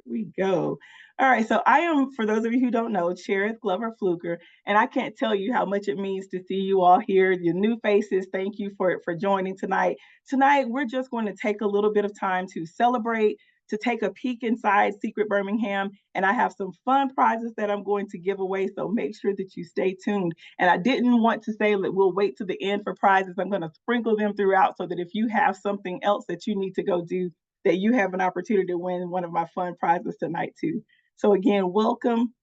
we go. All right, so I am, for those of you who don't know, Cherith Glover Fluker, and I can't tell you how much it means to see you all here, your new faces. Thank you for joining tonight. Tonight, we're just going to take a little bit of time to celebrate, to take a peek inside Secret Birmingham, and I have some fun prizes that I'm going to give away, so make sure that you stay tuned. And I didn't want to say that we'll wait to the end for prizes. I'm going to sprinkle them throughout so that if you have something else that you need to go do, that you have an opportunity to win one of my fun prizes tonight too. So again, welcome.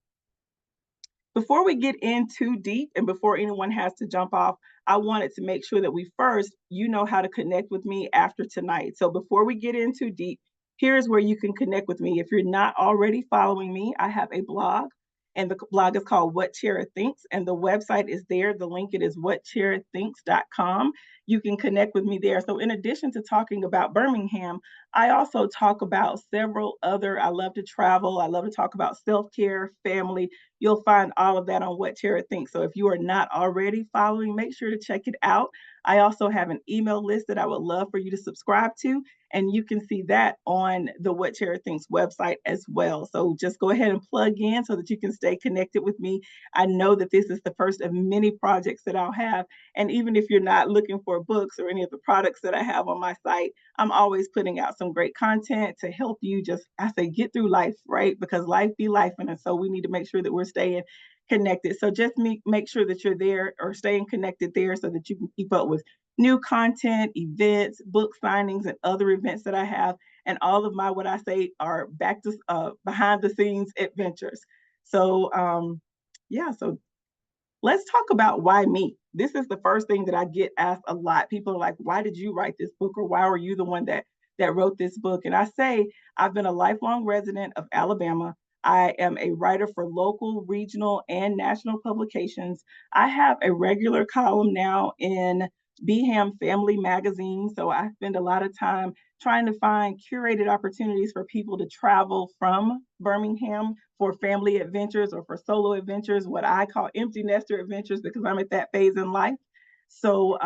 Before we get in too deep and before anyone has to jump off, I wanted to make sure that you know how to connect with me after tonight. So before we get in too deep, here's where you can connect with me. If you're not already following me, I have a blog, and the blog is called What Cherith Thinks, and the website is there. The link it is whatcheriththinks.com. You can connect with me there. So in addition to talking about Birmingham, I also talk about several other, I love to travel. I love to talk about self-care, family. You'll find all of that on What Cherith Thinks. So if you are not already following, make sure to check it out. I also have an email list that I would love for you to subscribe to, and you can see that on the What Cherith Thinks website as well. So just go ahead and plug in so that you can stay connected with me. I know that this is the first of many projects that I'll have. And even if you're not looking for books or any of the products that I have on my site, I'm always putting out some great content to help you just, I say, get through life, right? Because life be life. And so we need to make sure that we're staying connected. So just make sure that you're there or staying connected there so that you can keep up with new content, events, book signings, and other events that I have. And all of my, what I say, are back to behind the scenes adventures. So yeah, so let's talk about why me. This is the first thing that I get asked a lot. People are like, why did you write this book? Or why were you the one that wrote this book? And I say, I've been a lifelong resident of Alabama. I am a writer for local, regional, and national publications. I have a regular column now in Beham Family Magazine. So I spend a lot of time trying to find curated opportunities for people to travel from Birmingham for family adventures or for solo adventures, what I call empty nester adventures, because I'm at that phase in life. So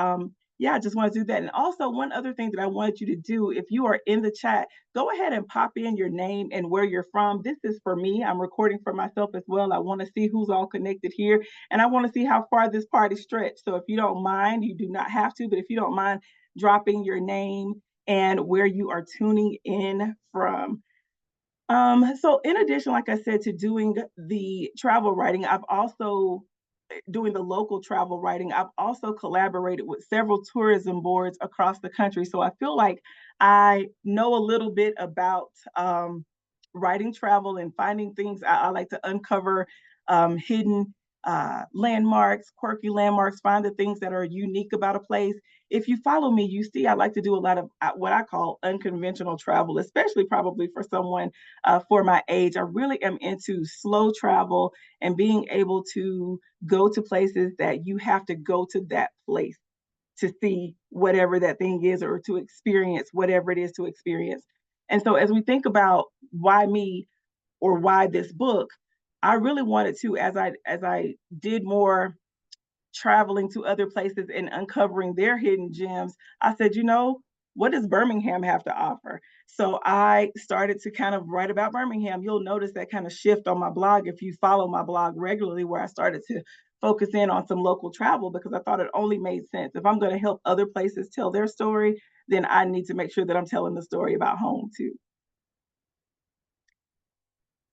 yeah, I just want to do that. And also one other thing that I wanted you to do, if you are in the chat, go ahead and pop in your name and where you're from. This is for me. I'm recording for myself as well. I want to see who's all connected here, and I want to see how far this party stretched. So if you don't mind, you do not have to, but if you don't mind dropping your name and where you are tuning in from. So in addition, like I said, to doing the travel writing, I've also doing the local travel writing. I've also collaborated with several tourism boards across the country. So I feel like I know a little bit about writing travel and finding things. I like to uncover hidden landmarks, quirky landmarks, find the things that are unique about a place. If you follow me, you see I like to do a lot of what I call unconventional travel, especially probably for someone for my age. I really am into slow travel and being able to go to places that you have to go to that place to see whatever that thing is or to experience whatever it is to experience. And so as we think about why me or why this book, I really wanted to, as I did more traveling to other places and uncovering their hidden gems, I said, you know, what does Birmingham have to offer? So I started to kind of write about Birmingham. You'll notice that kind of shift on my blog if you follow my blog regularly, where I started to focus in on some local travel because I thought it only made sense. If I'm going to help other places tell their story, then I need to make sure that I'm telling the story about home too.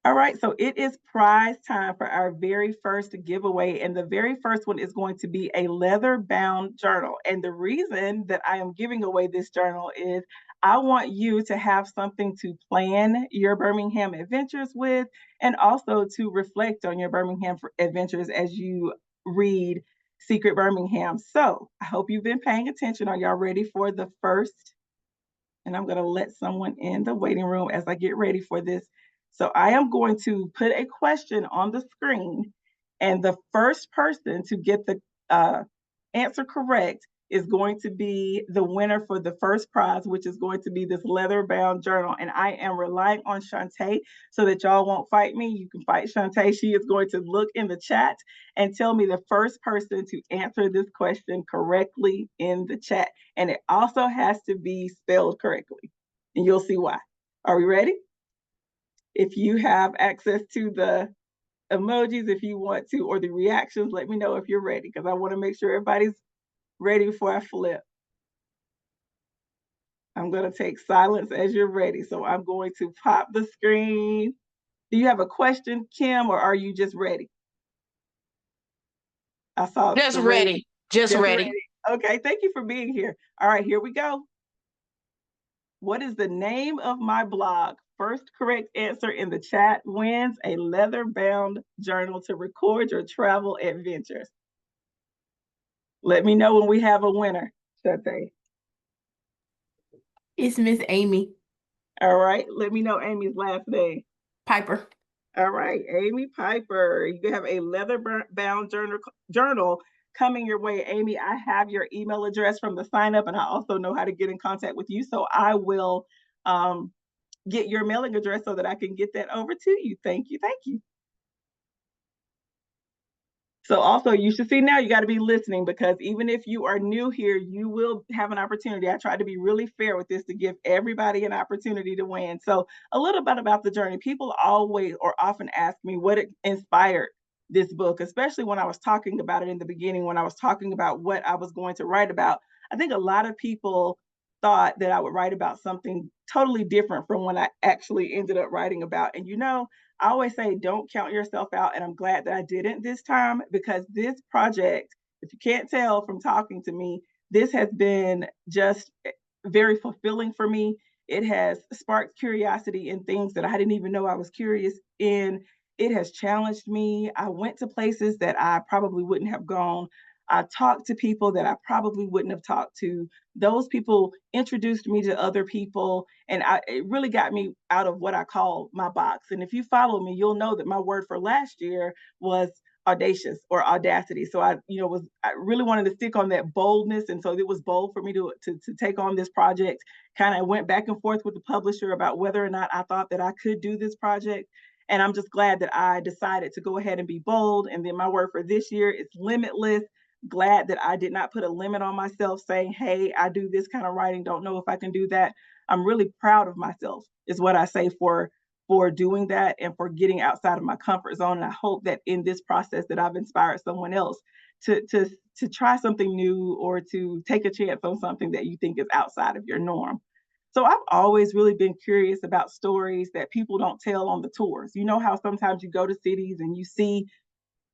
All right, so it is prize time for our very first giveaway. And the very first one is going to be a leather-bound journal. And the reason that I am giving away this journal is I want you to have something to plan your Birmingham adventures with, and also to reflect on your Birmingham adventures as you read Secret Birmingham. So I hope you've been paying attention. Are y'all ready for the first? And I'm going to let someone in the waiting room as I get ready for this. So I am going to put a question on the screen, and the first person to get the answer correct is going to be the winner for the first prize, which is going to be this leather-bound journal. And I am relying on Shantae so that y'all won't fight me. You can fight Shantae. She is going to look in the chat and tell me the first person to answer this question correctly in the chat. And it also has to be spelled correctly. And you'll see why. Are we ready? If you have access to the emojis, if you want to, or the reactions, let me know if you're ready, because I want to make sure everybody's ready before I flip. I'm going to take silence as you're ready. So I'm going to pop the screen. Do you have a question, Kim, or are you just ready? I saw Just the red. ready. Just ready. Okay, thank you for being here. All right, here we go. What is the name of my blog? First correct answer in the chat wins a leather-bound journal to record your travel adventures. Let me know when we have a winner, Shante. It's Miss Amy All right, let me know Amy's last name. Piper. All right, Amy Piper. You have a leather-bound journal coming your way. Amy, I have your email address from the sign up, and I also know how to get in contact with you. So I will get your mailing address so that I can get that over to you. Thank you. Thank you. So also you should see now you got to be listening, because even if you are new here, you will have an opportunity. I try to be really fair with this to give everybody an opportunity to win. So a little bit about the journey. People always or often ask me what inspired this book, especially when I was talking about it in the beginning, when I was talking about what I was going to write about. I think a lot of people thought that I would write about something totally different from what I actually ended up writing about. And I always say, don't count yourself out. And I'm glad that I didn't this time, because this project, if you can't tell from talking to me, this has been just very fulfilling for me. It has sparked curiosity in things that I didn't even know I was curious in. It has challenged me. I went to places that I probably wouldn't have gone. I talked to people that I probably wouldn't have talked to. Those people introduced me to other people, and it really got me out of what I call my box. And if you follow me, you'll know that my word for last year was audacious or audacity. So I really wanted to stick on that boldness, and so it was bold for me to take on this project. Kind of went back and forth with the publisher about whether or not I thought that I could do this project. And I'm just glad that I decided to go ahead and be bold. And then my word for this year is limitless. Glad that I did not put a limit on myself saying, hey, I do this kind of writing, don't know if I can do that. I'm really proud of myself, is what I say, for doing that and for getting outside of my comfort zone. And I hope that in this process that I've inspired someone else to try something new, or to take a chance on something that you think is outside of your norm. So I've always really been curious about stories that people don't tell on the tours. You know how sometimes you go to cities and you see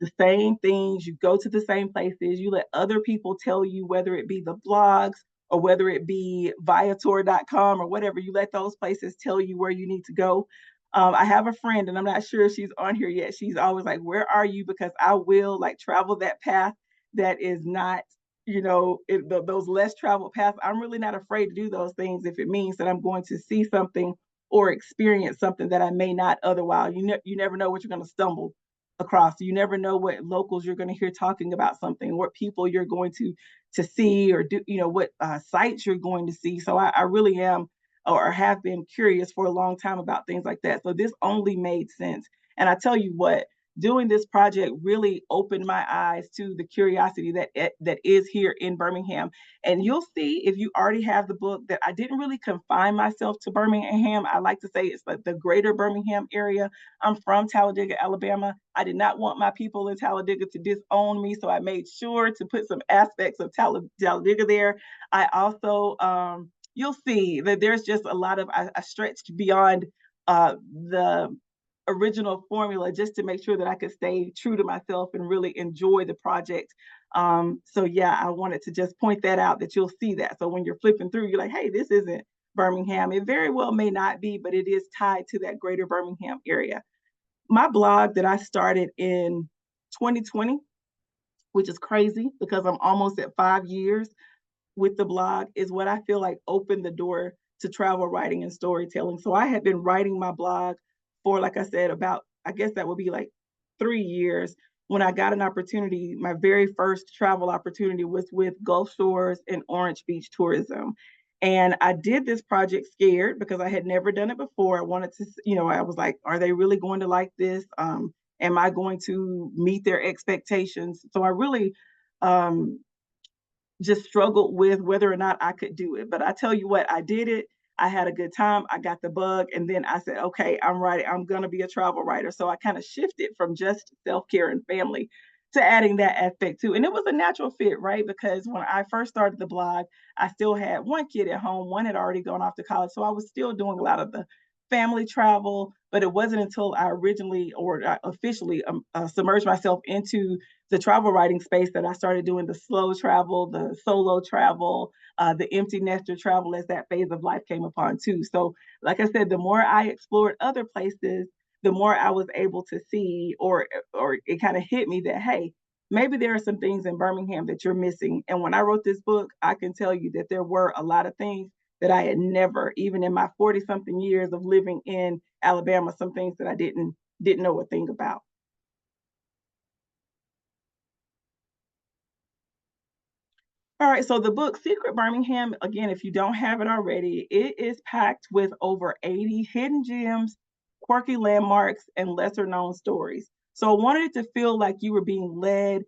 the same things, you go to the same places, you let other people tell you, whether it be the blogs or whether it be viator.com or whatever, you let those places tell you where you need to go. I have a friend, and I'm not sure if she's on here yet. She's always like, where are you? Because I will like travel that path that is not, those less traveled paths. I'm really not afraid to do those things if it means that I'm going to see something or experience something that I may not otherwise. You never know what you're going to stumble across. You never know what locals you're going to hear talking about something, what people you're going to see, or do, what sites you're going to see. So I really am, or have been, curious for a long time about things like that. So this only made sense. And I tell you what, doing this project really opened my eyes to the curiosity that is here in Birmingham. And you'll see, if you already have the book, that I didn't really confine myself to Birmingham. I like to say it's like the greater Birmingham area. I'm from Talladega, Alabama. I did not want my people in Talladega to disown me, so I made sure to put some aspects of Talladega there. I also, you'll see that there's just a lot of, I stretched beyond the original formula just to make sure that I could stay true to myself and really enjoy the project. So yeah, I wanted to just point that out, that you'll see that. So when you're flipping through, you're like, hey, this isn't Birmingham. It very well may not be, but it is tied to that greater Birmingham area. My blog that I started in 2020, which is crazy because I'm almost at 5 years with the blog, is what I feel like opened the door to travel writing and storytelling. So I had been writing my blog for, like I said, about, I guess that would be like 3 years, when I got an opportunity. My very first travel opportunity was with Gulf Shores and Orange Beach Tourism. And I did this project scared because I had never done it before. I wanted to, I was like, are they really going to like this? Am I going to meet their expectations? So I really just struggled with whether or not I could do it. But I tell you what, I did it. I had a good time. I got the bug. And then I said, okay, I'm writing, I'm going to be a travel writer. So I kind of shifted from just self care and family to adding that aspect too. And it was a natural fit, right? Because when I first started the blog, I still had one kid at home, one had already gone off to college. So I was still doing a lot of the family travel, but it wasn't until I originally or I officially submerged myself into the travel writing space that I started doing the slow travel, the solo travel, the empty nester travel as that phase of life came upon too. So, like I said, the more I explored other places, the more I was able to see, or it kind of hit me that hey, maybe there are some things in Birmingham that you're missing. And when I wrote this book, I can tell you that there were a lot of things that I had never, even in my 40 something years of living in Alabama, some things that I didn't know a thing about. All right, so the book Secret Birmingham, again, if you don't have it already, it is packed with over 80 hidden gems, quirky landmarks, and lesser known stories. So I wanted it to feel like you were being led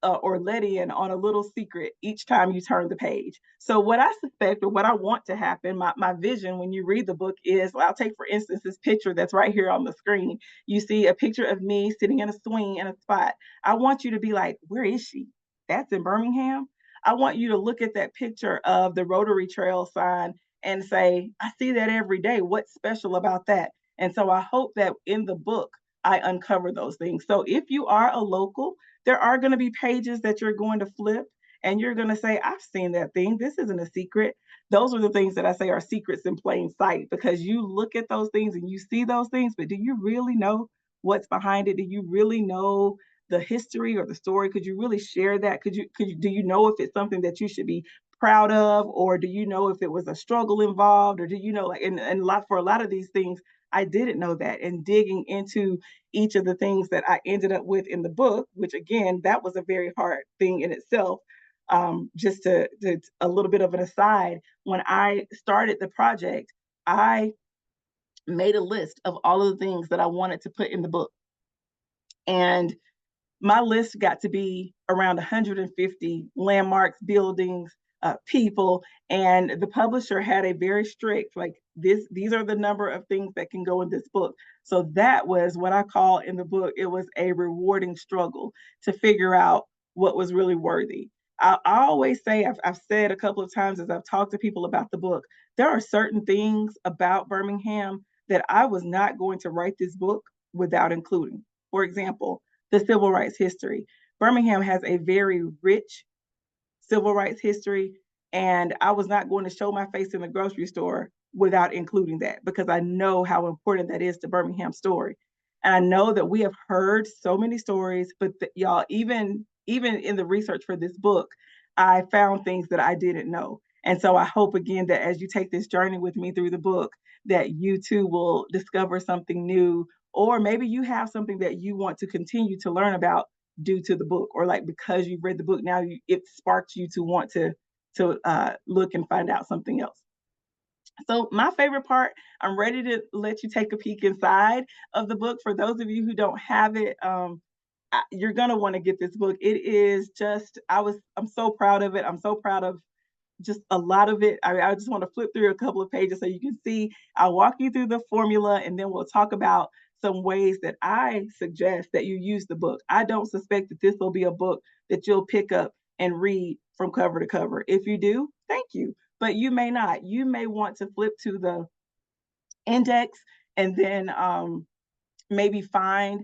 or let in on a little secret each time you turn the page. So what I suspect or what I want to happen, my vision when you read the book is, well, I'll take for instance this picture that's right here on the screen. You see a picture of me sitting in a swing in a spot. I want you to be like, where is she? That's in Birmingham. I want you to look at that picture of the Rotary Trail sign and say, I see that every day. What's special about that? And so I hope that in the book, I uncover those things. So if you are a local, there are going to be pages that you're going to flip and you're going to say, I've seen that thing. This isn't a secret. Those are the things that I say are secrets in plain sight because you look at those things and you see those things, but do you really know what's behind it? Do you really know the history or the story? Could you really share that? Do you know if it's something that you should be proud of, or do you know if it was a struggle involved, or do you know like and a lot for a lot of these things, I didn't know that. And digging into each of the things that I ended up with in the book, which again, that was a very hard thing in itself. Just to a little bit of an aside, when I started the project, I made a list of all of the things that I wanted to put in the book. And my list got to be around 150 landmarks, buildings, people, and the publisher had a very strict like this. These are the number of things that can go in this book. So that was what I call in the book. It was a rewarding struggle to figure out what was really worthy. I always say, I've said a couple of times as I've talked to people about the book, there are certain things about Birmingham that I was not going to write this book without including. For example, the civil rights history. Birmingham has a very rich civil rights history, and I was not going to show my face in the grocery store without including that because I know how important that is to Birmingham's story. And I know that we have heard so many stories, but y'all, even in the research for this book, I found things that I didn't know. And so I hope again that as you take this journey with me through the book, that you too will discover something new, or maybe you have something that you want to continue to learn about due to the book, or like because you've read the book now it sparked you to want to look and find out something else. So my favorite part, I'm ready to let you take a peek inside of the book. For those of you who don't have it, you're gonna want to get this book. It is just I'm so proud of it. I'm so proud of just a lot of it. I just want to flip through a couple of pages so you can see. I'll walk you through the formula and then we'll talk about some ways that I suggest that you use the book. I don't suspect that this will be a book that you'll pick up and read from cover to cover. If you do, thank you. But you may not. You may want to flip to the index and then maybe find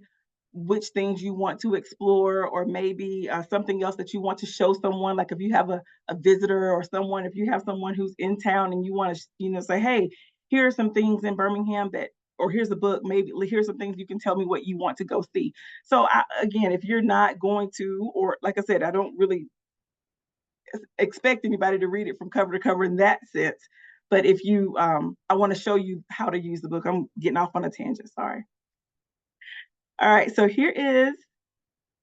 which things you want to explore, or maybe something else that you want to show someone. Like if you have a visitor or someone, if you have someone who's in town and you want to, say, hey, here are some things in Birmingham that, or here's a book, maybe here's some things you can tell me what you want to go see. So again, if you're not going to, or like I said, I don't really expect anybody to read it from cover to cover in that sense. But if you, I want to show you how to use the book. I'm getting off on a tangent, sorry. All right, so here is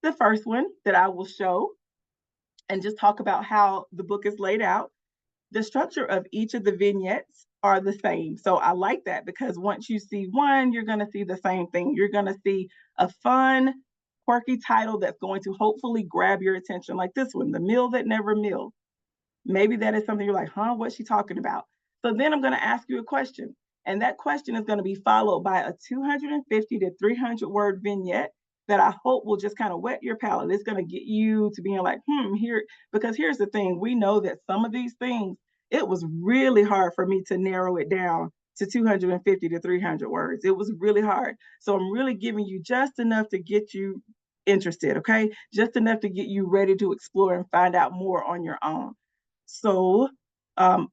the first one that I will show and just talk about how the book is laid out. The structure of each of the vignettes are the same. So I like that because once you see one, you're going to see the same thing. You're going to see a fun, quirky title that's going to hopefully grab your attention, like this one, The Meal That Never Milled. Maybe that is something you're like, huh, what's she talking about? So then I'm going to ask you a question. And that question is going to be followed by a 250 to 300 word vignette that I hope will just kind of whet your palate. It's going to get you to being like, here, because here's the thing. We know that some of these things, it was really hard for me to narrow it down to 250 to 300 words. It was really hard. So I'm really giving you just enough to get you interested, okay? Just enough to get you ready to explore and find out more on your own. So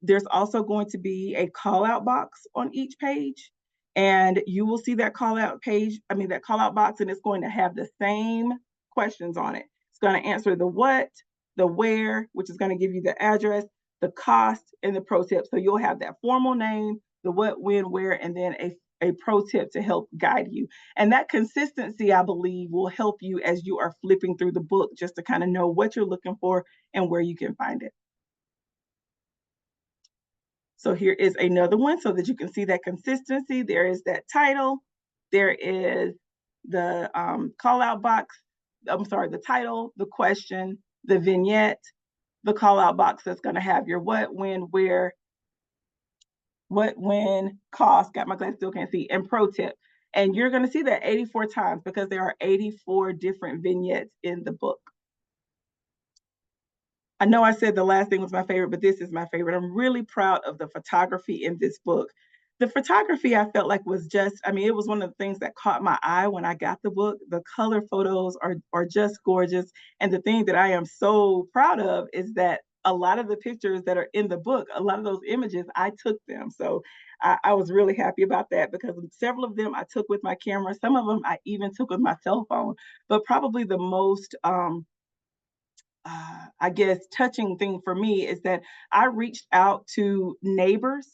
there's also going to be a call out box on each page. And you will see that call out page, that call out box, and it's going to have the same questions on it. It's going to answer the what, the where, which is going to give you the address, the cost, and the pro tip. So you'll have that formal name, the what, when, where, and then a pro tip to help guide you. And that consistency, I believe, will help you as you are flipping through the book just to kind of know what you're looking for and where you can find it. So here is another one so that you can see that consistency. There is that title. There is the call out box. I'm sorry, the title, the question, the vignette, the call out box that's going to have your what, when, where, what, when, cost, got my glass, still can't see, and pro tip. And you're going to see that 84 times because there are 84 different vignettes in the book. I know I said the last thing was my favorite, but this is my favorite. I'm really proud of the photography in this book. The photography I felt like was just, it was one of the things that caught my eye when I got the book. The color photos are just gorgeous. And the thing that I am so proud of is that a lot of the pictures that are in the book, a lot of those images, I took them. So I was really happy about that because several of them I took with my camera. Some of them I even took with my cell phone, but probably the most, I guess, touching thing for me is that I reached out to neighbors,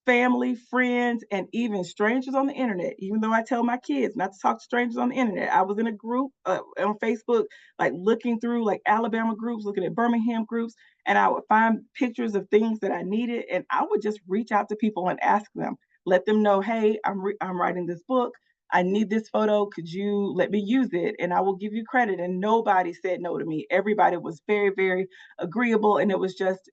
family, friends, and even strangers on the internet. Even though I tell my kids not to talk to strangers on the internet, I was in a group on Facebook, like looking through like Alabama groups, looking at Birmingham groups, and I would find pictures of things that I needed, and I would just reach out to people and ask them, let them know, hey, I'm writing this book. I need this photo. Could you let me use it? And I will give you credit. And nobody said no to me. Everybody was very, very agreeable. And I was just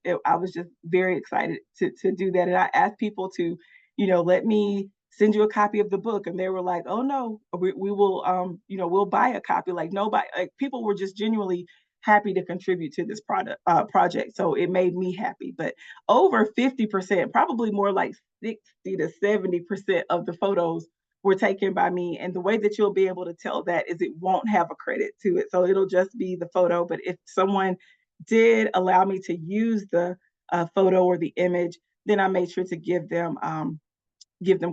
very excited to do that. And I asked people to, let me send you a copy of the book. And they were like, oh no, we will, we'll buy a copy. Like nobody, like people were just genuinely happy to contribute to this project. So it made me happy. But over 50%, probably more like 60 to 70% of the photos were taken by me. And the way that you'll be able to tell that is it won't have a credit to it. So it'll just be the photo. But if someone did allow me to use the photo or the image, then I made sure to give them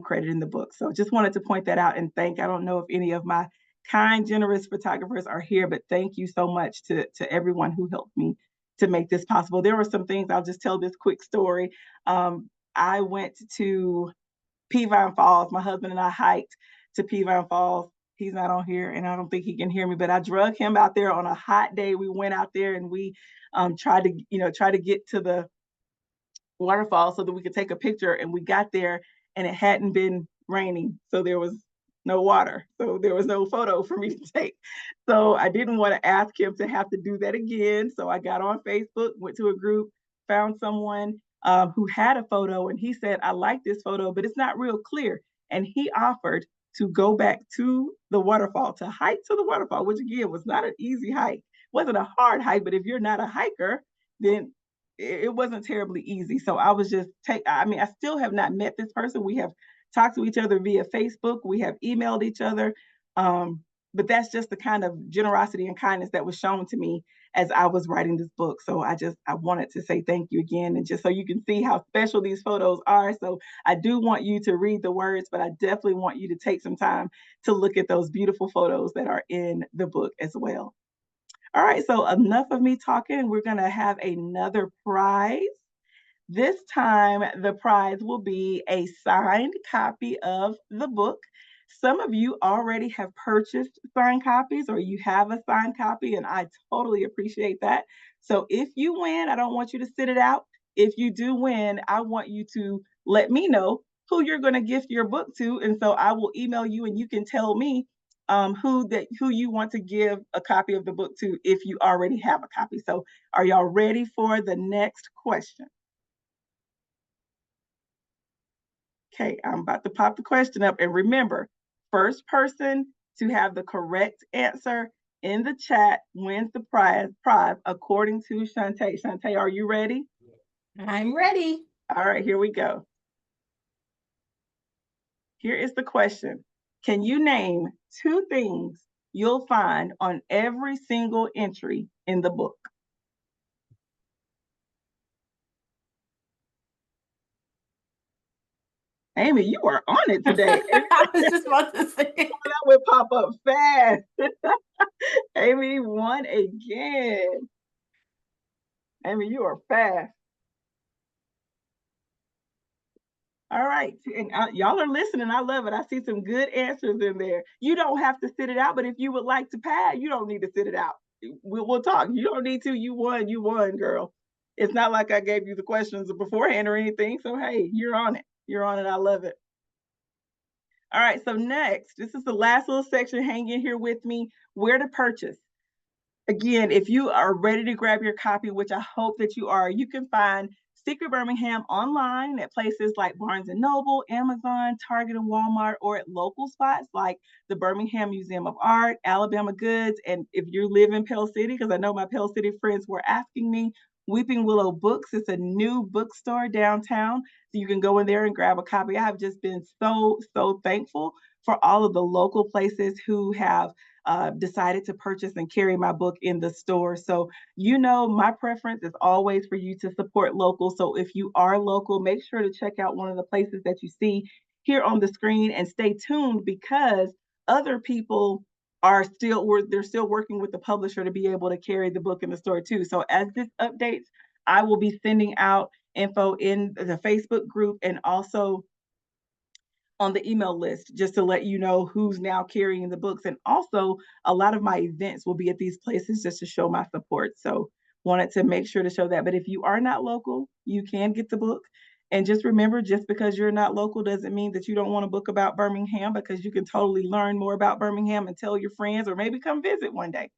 credit in the book. So just wanted to point that out and I don't know if any of my kind, generous photographers are here, but thank you so much to everyone who helped me to make this possible. There were some things, I'll just tell this quick story. I went to Peavine Falls. My husband and I hiked to Peavine Falls. He's not on here, and I don't think he can hear me, but I drug him out there on a hot day. We went out there and we tried to get to the waterfall so that we could take a picture. And we got there, and it hadn't been raining, so there was no water, so there was no photo for me to take. So I didn't want to ask him to have to do that again. So I got on Facebook, went to a group, found someone who had a photo, and he said, I like this photo, but it's not real clear. And he offered to go back to the waterfall, to hike to the waterfall, which again was not an easy hike. Wasn't a hard hike, but if you're not a hiker, then it wasn't terribly easy. So I was just I still have not met this person. We have talked to each other via Facebook. We have emailed each other. But that's just the kind of generosity and kindness that was shown to me as I was writing this book. So I wanted to say thank you again, and just so you can see how special these photos are. So I do want you to read the words, but I definitely want you to take some time to look at those beautiful photos that are in the book as well. All right, so enough of me talking. We're going to have another prize. This time, the prize will be a signed copy of the book. Some of you already have purchased signed copies, or you have a signed copy, and I totally appreciate that. So if you win, I don't want you to sit it out. If you do win, I want you to let me know who you're going to gift your book to. And so I will email you, and you can tell me who you want to give a copy of the book to if you already have a copy. So are y'all ready for the next question? Okay, I'm about to pop the question up. And remember, first person to have the correct answer in the chat wins the prize according to Shantae. Shantae, are you ready? I'm ready. All right, here we go. Here is the question. Can you name 2 things you'll find on every single entry in the book? Amy, you are on it today. I was just about to say. That would pop up fast. Amy won again. Amy, you are fast. All right. And y'all are listening. I love it. I see some good answers in there. You don't have to sit it out, but if you would like to pass, you don't need to sit it out. We'll talk. You don't need to. You won, girl. It's not like I gave you the questions beforehand or anything. So, hey, you're on it. You're on it. I love it. All right. So, next, this is the last little section. Hang in here with me. Where to purchase. Again, if you are ready to grab your copy, which I hope that you are, you can find Secret Birmingham online at places like Barnes and Noble, Amazon, Target, and Walmart, or at local spots like the Birmingham Museum of Art, Alabama Goods. And if you live in Pell City, because I know my Pell City friends were asking me, Weeping Willow Books is a new bookstore downtown. So you can go in there and grab a copy. I have just been so thankful for all of the local places who have decided to purchase and carry my book in the store. So, my preference is always for you to support local. So, if you are local, make sure to check out one of the places that you see here on the screen and stay tuned because other people they're still working with the publisher to be able to carry the book in the store too. So, as this updates, I will be sending out info in the Facebook group and also on the email list just to let you know who's now carrying the books. And also, a lot of my events will be at these places just to show my support. So, wanted to make sure to show that. But if you are not local, you can get the book. And just remember, just because you're not local doesn't mean that you don't want a book about Birmingham because you can totally learn more about Birmingham and tell your friends or maybe come visit one day.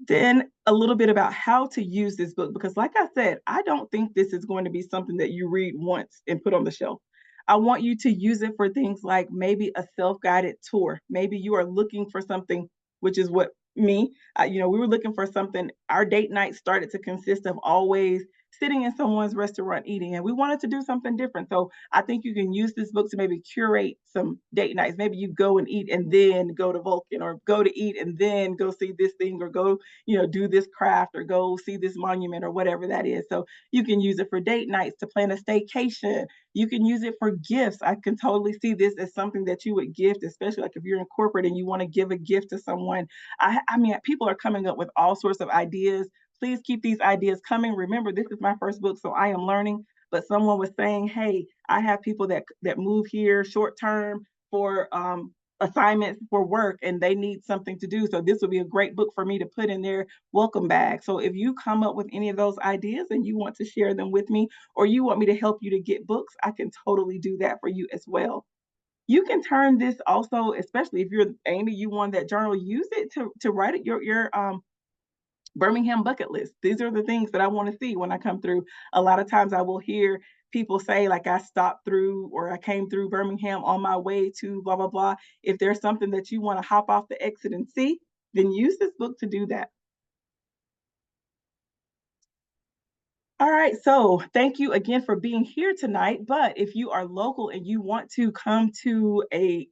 Then a little bit about how to use this book, because like I said, I don't think this is going to be something that you read once and put on the shelf. I want you to use it for things like maybe a self-guided tour. Maybe you are looking for something, which is what we were looking for something. Our date night started to consist of always sitting in someone's restaurant eating, and we wanted to do something different. So I think you can use this book to maybe curate some date nights. Maybe you go and eat and then go to Vulcan, or go to eat and then go see this thing, or go do this craft or go see this monument or whatever that is. So you can use it for date nights, to plan a staycation. You can use it for gifts. I can totally see this as something that you would gift, especially like if you're in corporate and you want to give a gift to someone. I mean, people are coming up with all sorts of ideas. Please keep these ideas coming. Remember, this is my first book, so I am learning. But someone was saying, hey, I have people that move here short term for assignments for work and they need something to do. So this would be a great book for me to put in their welcome bag. So if you come up with any of those ideas and you want to share them with me, or you want me to help you to get books, I can totally do that for you as well. You can turn this also, especially if you're Amy, you want that journal, use it to write it your Birmingham bucket list. These are the things that I want to see when I come through. A lot of times I will hear people say, like, I stopped through or I came through Birmingham on my way to blah, blah, blah. If there's something that you want to hop off the exit and see, then use this book to do that. All right, so thank you again for being here tonight. But if you are local and you want to come to an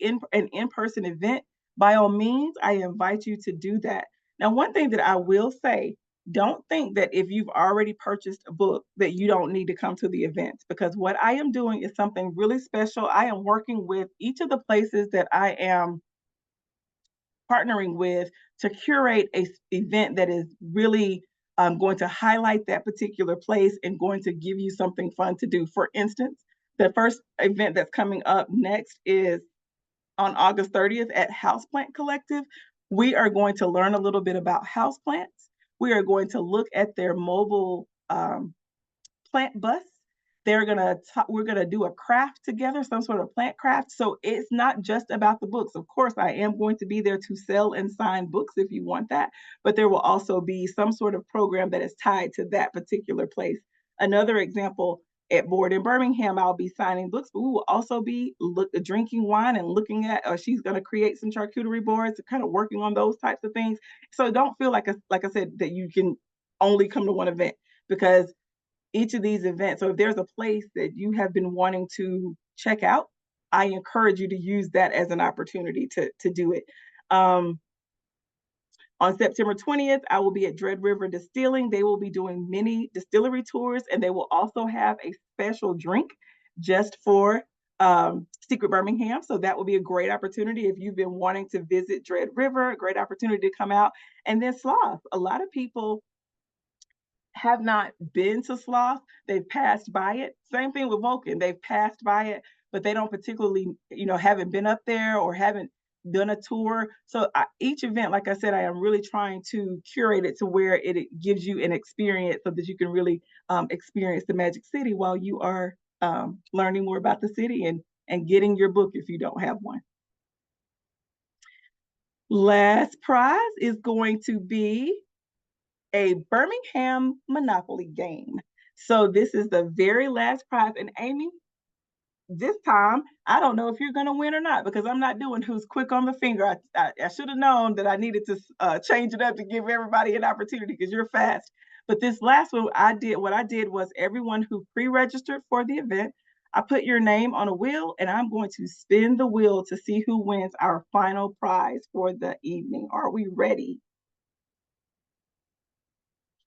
in-person event, by all means, I invite you to do that. Now, one thing that I will say, don't think that if you've already purchased a book that you don't need to come to the event, because what I am doing is something really special. I am working with each of the places that I am partnering with to curate a event that is really going to highlight that particular place and going to give you something fun to do. For instance, the first event that's coming up next is on August 30th at Houseplant Collective. We are going to learn a little bit about houseplants. We are going to look at their mobile plant bus. We're gonna do a craft together, some sort of plant craft. So it's not just about the books. Of course, I am going to be there to sell and sign books if you want that, but there will also be some sort of program that is tied to that particular place. Another example at Board in Birmingham, I'll be signing books, but we will also be drinking wine and looking at, she's going to create some charcuterie boards, kind of working on those types of things. So don't feel like I said, that you can only come to one event, because each of these events, so if there's a place that you have been wanting to check out, I encourage you to use that as an opportunity to do it. On September 20th, I will be at Dread River Distilling. They will be doing mini distillery tours, and they will also have a special drink just for Secret Birmingham. So that will be a great opportunity if you've been wanting to visit Dread River, a great opportunity to come out. And then Sloth. A lot of people have not been to Sloth. They've passed by it. Same thing with Vulcan. They've passed by it, but they don't particularly, haven't been up there or haven't done a tour. So each event, like I said, I am really trying to curate it to where it gives you an experience so that you can really experience the Magic City while you are learning more about the city and getting your book if you don't have one. Last prize is going to be a Birmingham Monopoly game. So this is the very last prize. And Amy, this time, I don't know if you're going to win or not, because I'm not doing who's quick on the finger. I should have known that I needed to change it up to give everybody an opportunity, because you're fast. But this last one, what I did was everyone who pre-registered for the event, I put your name on a wheel, and I'm going to spin the wheel to see who wins our final prize for the evening. Are we ready?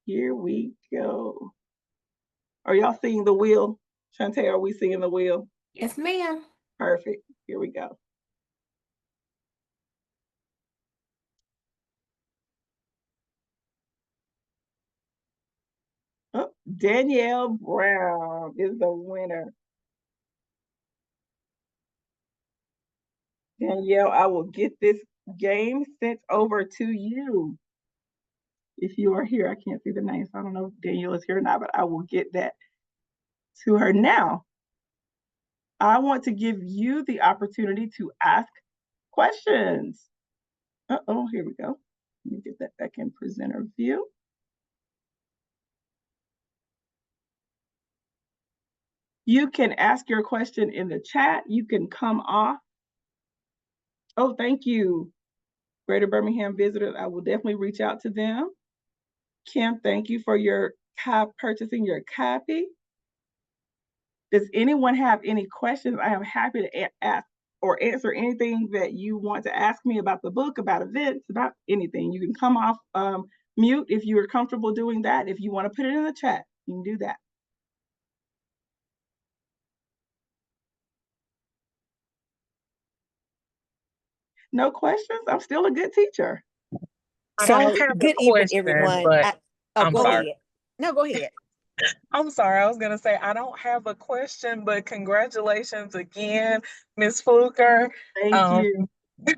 Here we go. Are y'all seeing the wheel? Shantae, are we seeing the wheel? Yes, ma'am. Perfect. Here we go. Oh, Danielle Brown is the winner. Danielle, I will get this game sent over to you. If you are here, I can't see the name, so I don't know if Danielle is here or not, but I will get that to her now. I want to give you the opportunity to ask questions. Uh-oh, here we go. Let me get that back in presenter view. You can ask your question in the chat. You can come off. Oh, thank you. Greater Birmingham visitors, I will definitely reach out to them. Kim, thank you for purchasing your copy. Does anyone have any questions? I am happy to ask or answer anything that you want to ask me about the book, about events, about anything. You can come off mute if you are comfortable doing that. If you want to put it in the chat, you can do that. No questions? I'm still a good teacher. So good evening, everyone. But go sorry. ahead. No, go ahead. I'm sorry. I was going to say, I don't have a question, but congratulations again, Ms. Fluker. Thank you.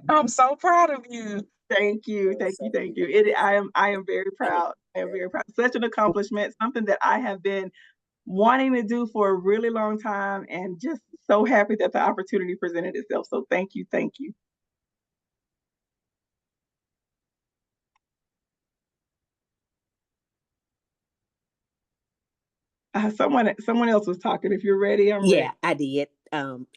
I'm so proud of you. Thank you. I am very proud. I am very proud. Such an accomplishment, something that I have been wanting to do for a really long time, and just so happy that the opportunity presented itself. So thank you. Someone else was talking. If you're ready, I'm ready. Yeah, I did.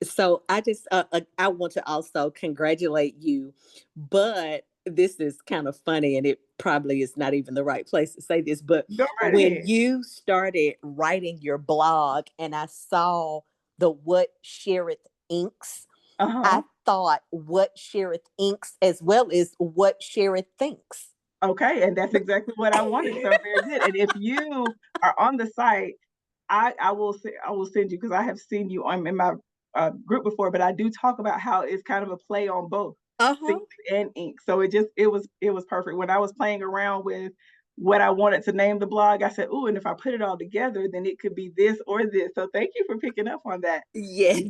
So I just I want to also congratulate you, but this is kind of funny, and it probably is not even the right place to say this, but when you started writing your blog and I saw the What Cherith Inks, I thought What Cherith Inks as well as What Cherith Thinks. Okay, and that's exactly what I wanted. So very good. And if you are on the site, I will send you, because I have seen you in my group before, but I do talk about how it's kind of a play on both Think and ink. So it was perfect. When I was playing around with what I wanted to name the blog, I said, "Ooh, and if I put it all together, then it could be this or this." So thank you for picking up on that. Yes.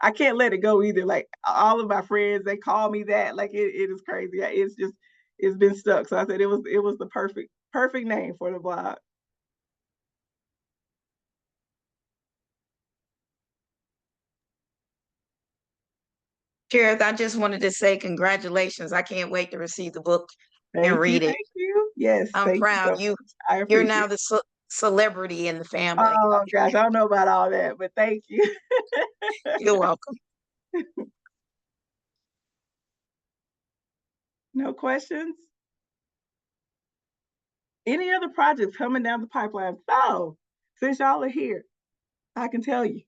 I can't let it go either. Like, all of my friends, they call me that. Like, it is crazy. It's been stuck. So I said it was the perfect name for the blog. Cherith, I just wanted to say congratulations. I can't wait to receive the book and read it. Thank you. Yes, I'm proud. You're now the celebrity in the family. Oh gosh, I don't know about all that, but thank you. You're welcome. No questions? Any other projects coming down the pipeline? So, since y'all are here, I can tell you.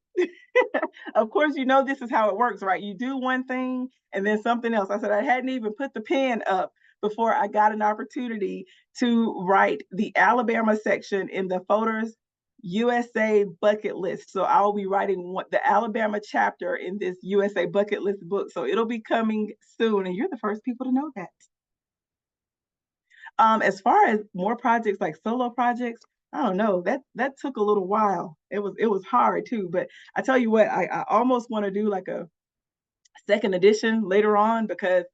Of course, you know this is how it works, right? You do one thing and then something else. I said I hadn't even put the pen up before I got an opportunity to write the Alabama section in the Folders USA bucket list. So I'll be writing the Alabama chapter in this USA bucket list book. So it'll be coming soon, and you're the first people to know that. As far as more projects like solo projects, I don't know. That took a little while. It was hard too. But I tell you what, I almost want to do like a second edition later on because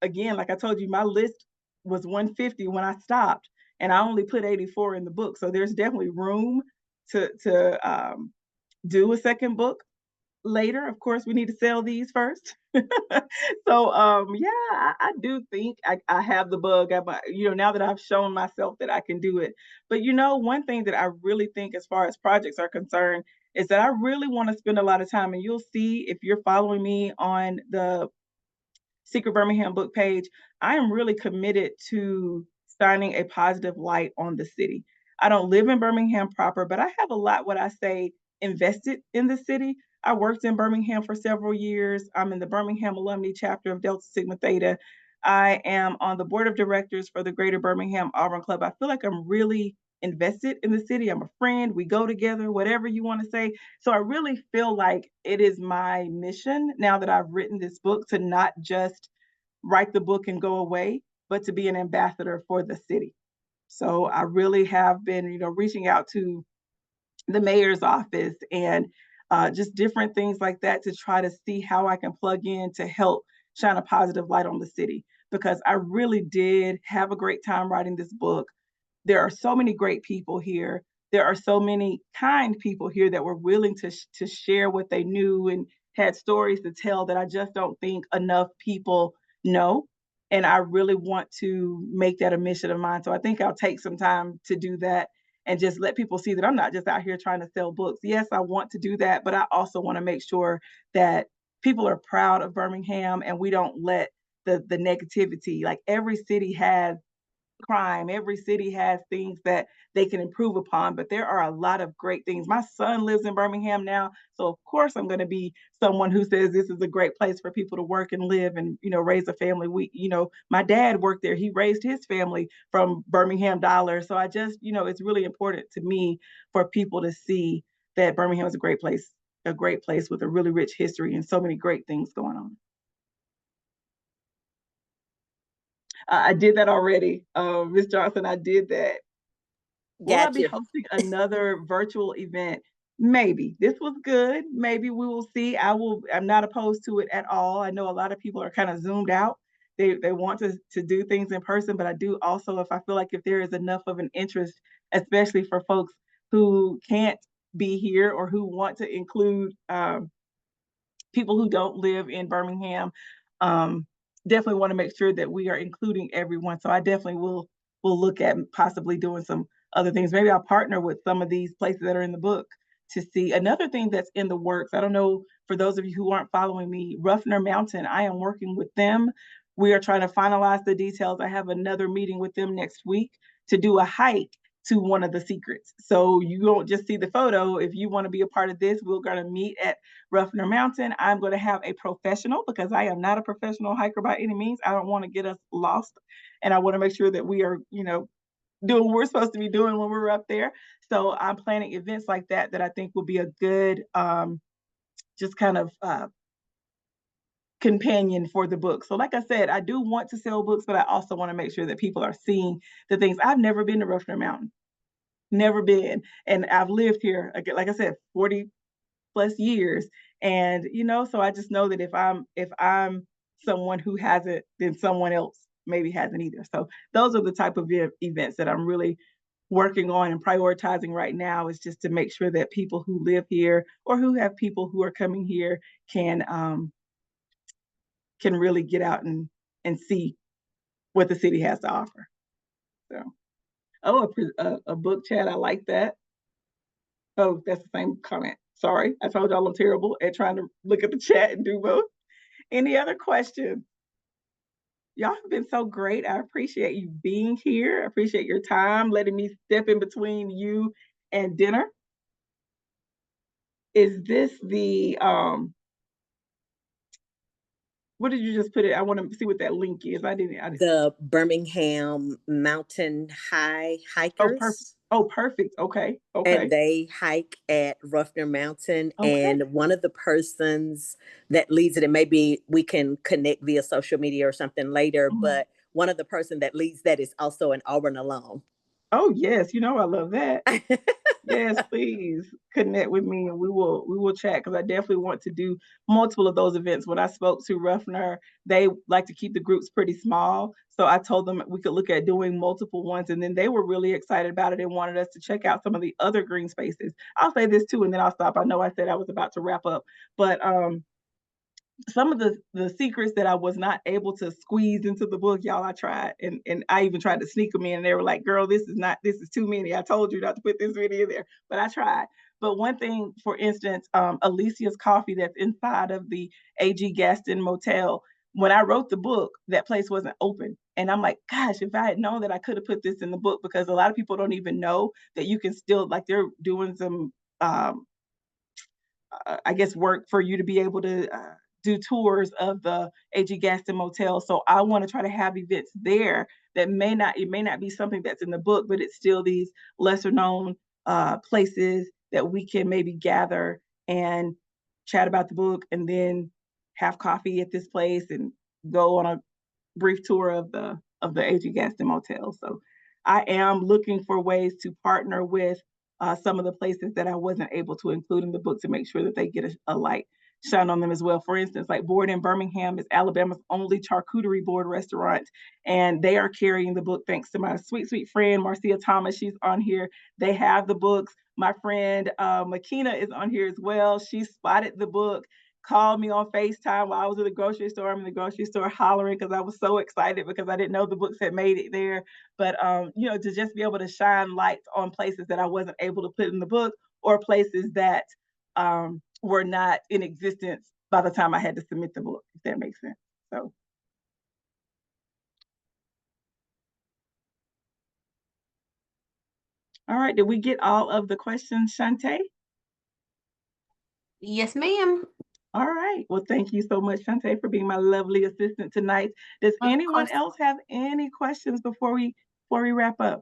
again, like I told you, my list was 150 when I stopped, and I only put 84 in the book. So there's definitely room to do a second book later. Of course, we need to sell these first. So yeah, I do think I have the bug. Now that I've shown myself that I can do it. But one thing that I really think as far as projects are concerned is that I really want to spend a lot of time, and you'll see if you're following me on the Secret Birmingham book page, I am really committed to shining a positive light on the city. I don't live in Birmingham proper, but I have a lot, what I say, invested in the city. I worked in Birmingham for several years. I'm in the Birmingham alumni chapter of Delta Sigma Theta. I am on the board of directors for the Greater Birmingham Auburn Club. I feel like I'm really invested in the city. I'm a friend. We go together, whatever you want to say. So I really feel like it is my mission now that I've written this book to not just write the book and go away, but to be an ambassador for the city. So I really have been, reaching out to the mayor's office and just different things like that to try to see how I can plug in to help shine a positive light on the city. Because I really did have a great time writing this book. There are so many great people here. There are so many kind people here that were willing to share what they knew and had stories to tell that I just don't think enough people know. And I really want to make that a mission of mine. So I think I'll take some time to do that and just let people see that I'm not just out here trying to sell books. Yes, I want to do that, but I also want to make sure that people are proud of Birmingham and we don't let the negativity, like every city has crime. Every city has things that they can improve upon, but there are a lot of great things. My son lives in Birmingham now, so of course I'm going to be someone who says this is a great place for people to work and live and raise a family. My dad worked there. He raised his family from Birmingham dollars. So I just, it's really important to me for people to see that Birmingham is a great place with a really rich history and so many great things going on. I did that already. Ms. Johnson, I did that. Will I be hosting another virtual event? Maybe. This was good. Maybe we will see. I'm not opposed to it at all. I know a lot of people are kind of zoomed out. They want to do things in person, but I do also, if I feel like if there is enough of an interest, especially for folks who can't be here or who want to include people who don't live in Birmingham, definitely want to make sure that we are including everyone. So I definitely will look at possibly doing some other things. Maybe I'll partner with some of these places that are in the book to see. Another thing that's in the works, I don't know, for those of you who aren't following me, Ruffner Mountain, I am working with them. We are trying to finalize the details. I have another meeting with them next week to do a hike to one of the secrets. So you don't just see the photo. If you want to be a part of this, we're going to meet at Ruffner Mountain. I'm going to have a professional because I am not a professional hiker by any means. I don't want to get us lost. And I want to make sure that we are, doing what we're supposed to be doing when we're up there. So I'm planning events like that I think will be a good, just kind of companion for the book. So like I said, I do want to sell books, but I also want to make sure that people are seeing the things. I've never been to Ruffner Mountain, never been. And I've lived here, like I said, 40 plus years. And, so I just know that if I'm someone who hasn't, then someone else maybe hasn't either. So those are the type of events that I'm really working on and prioritizing right now, is just to make sure that people who live here or who have people who are coming here can really get out and see what the city has to offer. So, Oh, a book chat. I like that. Oh, that's the same comment. Sorry. I told y'all I'm terrible at trying to look at the chat and do both. Any other questions? Y'all have been so great. I appreciate you being here. I appreciate your time, letting me step in between you and dinner. Is this the what did you just put it? I want to see what that link is. I didn't. The Birmingham Mountain High Oh, perfect. Hikers. Oh, perfect. Okay. And Okay. they hike at Ruffner Mountain. Okay. And one of the persons that leads it, and maybe we can connect via social media or something later, Mhm. but one of the person that leads that is also an Auburn alum. Oh, yes. You know I love that. Yes, please connect with me and we will chat because I definitely want to do multiple of those events. When I spoke to Ruffner, they like to keep the groups pretty small. So I told them we could look at doing multiple ones, and then they were really excited about it and wanted us to check out some of the other green spaces. I'll say this too, and then I'll stop. I know I said I was about to wrap up, but some of the secrets that I was not able to squeeze into the book, y'all, I tried, and I even tried to sneak them in. And they were like, "Girl, this is too many. I told you not to put this many in there," but I tried. But one thing, for instance, Alicia's Coffee that's inside of the AG Gaston Motel. When I wrote the book, that place wasn't open, and I'm like, "Gosh, if I had known that, I could have put this in the book," because a lot of people don't even know that you can still, like, they're doing some um, I guess, work for you to be able to do tours of the AG Gaston Motel. So I want to try to have events there that it may not be something that's in the book, but it's still these lesser known places that we can maybe gather and chat about the book and then have coffee at this place and go on a brief tour of the AG Gaston Motel. So I am looking for ways to partner with some of the places that I wasn't able to include in the book to make sure that they get a light shine on them as well. For instance, like Board in Birmingham is Alabama's only charcuterie board restaurant, and they are carrying the book thanks to my sweet, sweet friend Marcia Thomas. She's on here. They have the books. My friend Makina is on here as well. She spotted the book, called me on FaceTime while I was at the grocery store. I'm in the grocery store hollering because I was so excited because I didn't know the books had made it there. But to just be able to shine lights on places that I wasn't able to put in the book or places that were not in existence by the time I had to submit the book, if that makes sense. So. All right, did we get all of the questions, Shantae? Yes, ma'am. All right. Well, thank you so much, Shantae, for being my lovely assistant tonight. Does anyone else have any questions before we wrap up?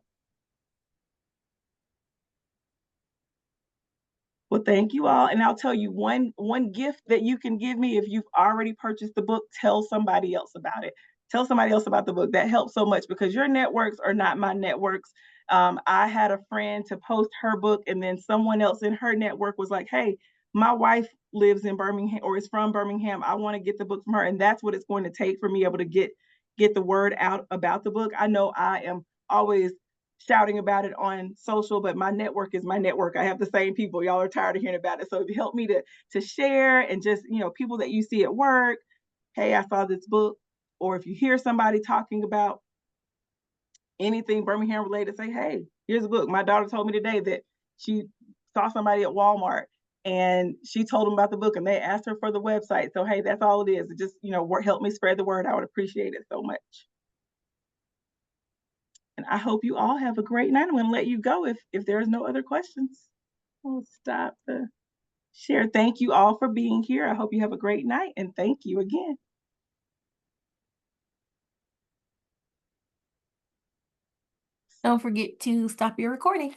Well, thank you all. And I'll tell you one gift that you can give me if you've already purchased the book, tell somebody else about it. Tell somebody else about the book. That helps so much because your networks are not my networks. I had a friend to post her book, and then someone else in her network was like, "Hey, my wife lives in Birmingham or is from Birmingham. I want to get the book from her." And that's what it's going to take for me able to get the word out about the book. I know I am always shouting about it on social, but my network is my network. I have the same people. Y'all are tired of hearing about it. So if you help me to share and just, people that you see at work, hey, I saw this book. Or if you hear somebody talking about anything Birmingham related, say, hey, here's a book. My daughter told me today that she saw somebody at Walmart and she told them about the book and they asked her for the website. So, hey, that's all it is. It just, help me spread the word. I would appreciate it so much. And I hope you all have a great night. I'm going to let you go if there's no other questions. We'll stop the share. Thank you all for being here. I hope you have a great night, and thank you again. Don't forget to stop your recording.